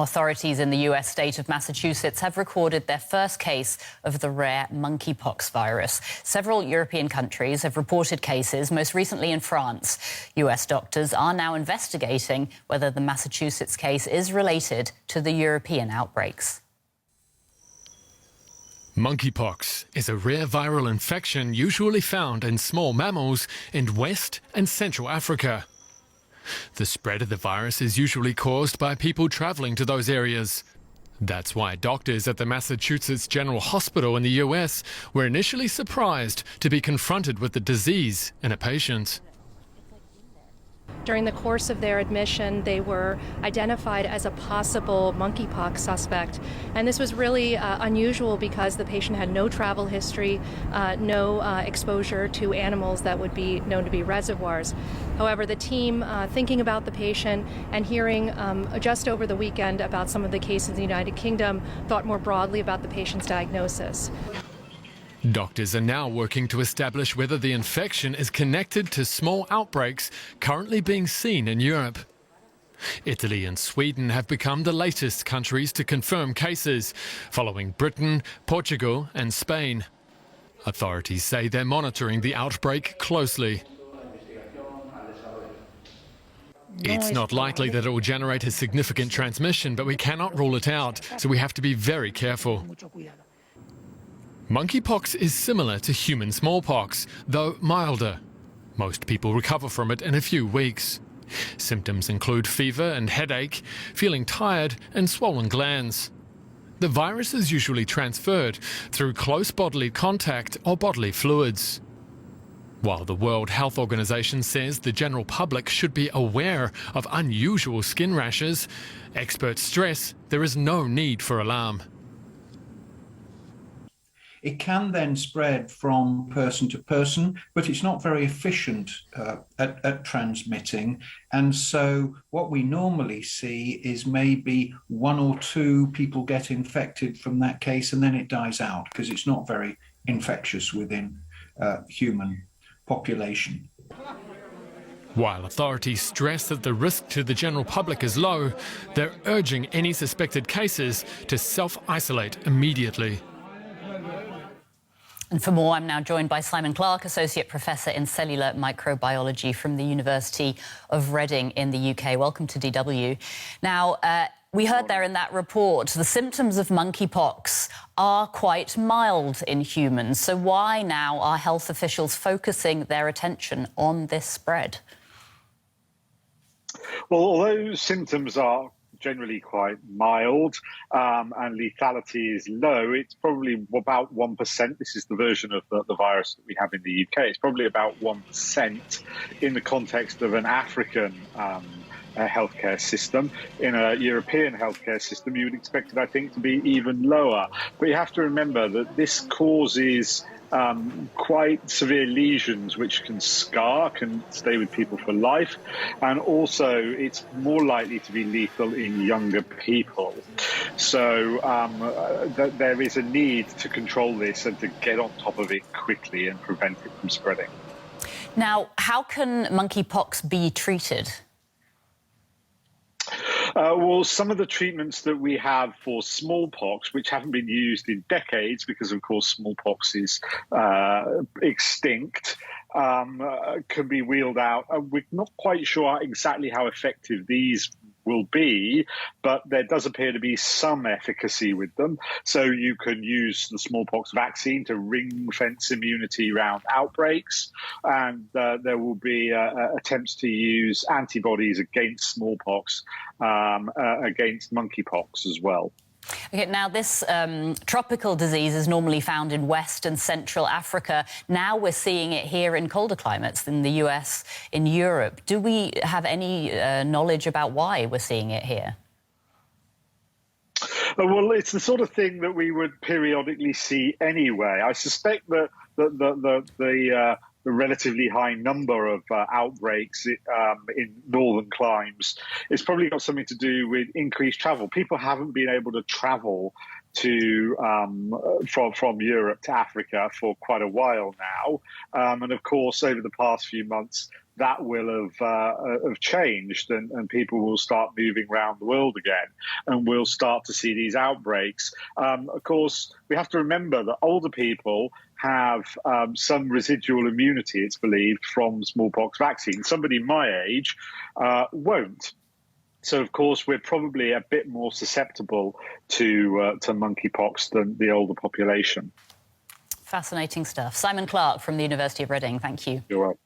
Authorities in the U.S. state of Massachusetts have recorded their first case of the rare monkeypox virus. Several European countries have reported cases, most recently in France. U.S. doctors are now investigating whether the Massachusetts case is related to the European outbreaks. Monkeypox is a rare viral infection usually found in small mammals in West and Central Africa. The spread of the virus is usually caused by people travelling to those areas. That's why doctors at the Massachusetts General Hospital in the US were initially surprised to be confronted with the disease in a patient. During the course of their admission, they were identified as a possible monkeypox suspect. And this was really unusual because the patient had no travel history, no exposure to animals that would be known to be reservoirs. However, the team, thinking about the patient and hearing just over the weekend about some of the cases in the United Kingdom, thought more broadly about the patient's diagnosis. Doctors are now working to establish whether the infection is connected to small outbreaks currently being seen in Europe. Italy and Sweden have become the latest countries to confirm cases, following Britain, Portugal and Spain. Authorities say they're monitoring the outbreak closely. It's not likely that it will generate a significant transmission, but we cannot rule it out, so we have to be very careful. Monkeypox is similar to human smallpox, though milder. Most people recover from it in a few weeks. Symptoms include fever and headache, feeling tired and swollen glands. The virus is usually transferred through close bodily contact or bodily fluids. While the World Health Organization says the general public should be aware of unusual skin rashes, experts stress there is no need for alarm. It can then spread from person to person, but it's not very efficient at transmitting. And so what we normally see is maybe one or two people get infected from that case and then it dies out because it's not very infectious within human population. While authorities stress that the risk to the general public is low, they're urging any suspected cases to self-isolate immediately. And for more, I'm now joined by Simon Clark, Associate Professor in Cellular Microbiology from the University of Reading in the UK. Welcome to DW. Now, we heard there in that report, the symptoms of monkeypox are quite mild in humans. So why now are health officials focusing their attention on this spread? Well, although symptoms are generally quite mild and lethality is low, it's probably about 1%. This is the version of the virus that we have in the UK. It's probably about 1% in the context of an African healthcare system. In a European healthcare system, you would expect it, I think, to be even lower. But you have to remember that this causes quite severe lesions which can scar, can stay with people for life, and also it's more likely to be lethal in younger people. So there is a need to control this and to get on top of it quickly and prevent it from spreading. Now, how can monkeypox be treated? Well, some of the treatments that we have for smallpox, which haven't been used in decades because, of course, smallpox is extinct, can be wheeled out. We're not quite sure exactly how effective these will be, but there does appear to be some efficacy with them. So you can use the smallpox vaccine to ring-fence immunity around outbreaks, and there will be attempts to use antibodies against smallpox, against monkeypox as well. Okay, now this tropical disease is normally found in West and Central Africa. Now we're seeing it here in colder climates in the US, in Europe. Do we have any knowledge about why we're seeing it here? Well, it's the sort of thing that we would periodically see anyway. I suspect that the relatively high number of outbreaks in northern climes, it's probably got something to do with increased travel. People haven't been able to travel to from Europe to Africa for quite a while now, and of course over the past few months that will have changed, and people will start moving around the world again, and we'll start to see these outbreaks. Of course, we have to remember that older people have some residual immunity, it's believed, from smallpox vaccine. Somebody my age won't. So, of course, we're probably a bit more susceptible to monkeypox than the older population. Fascinating stuff. Simon Clark from the University of Reading, thank you. You're welcome.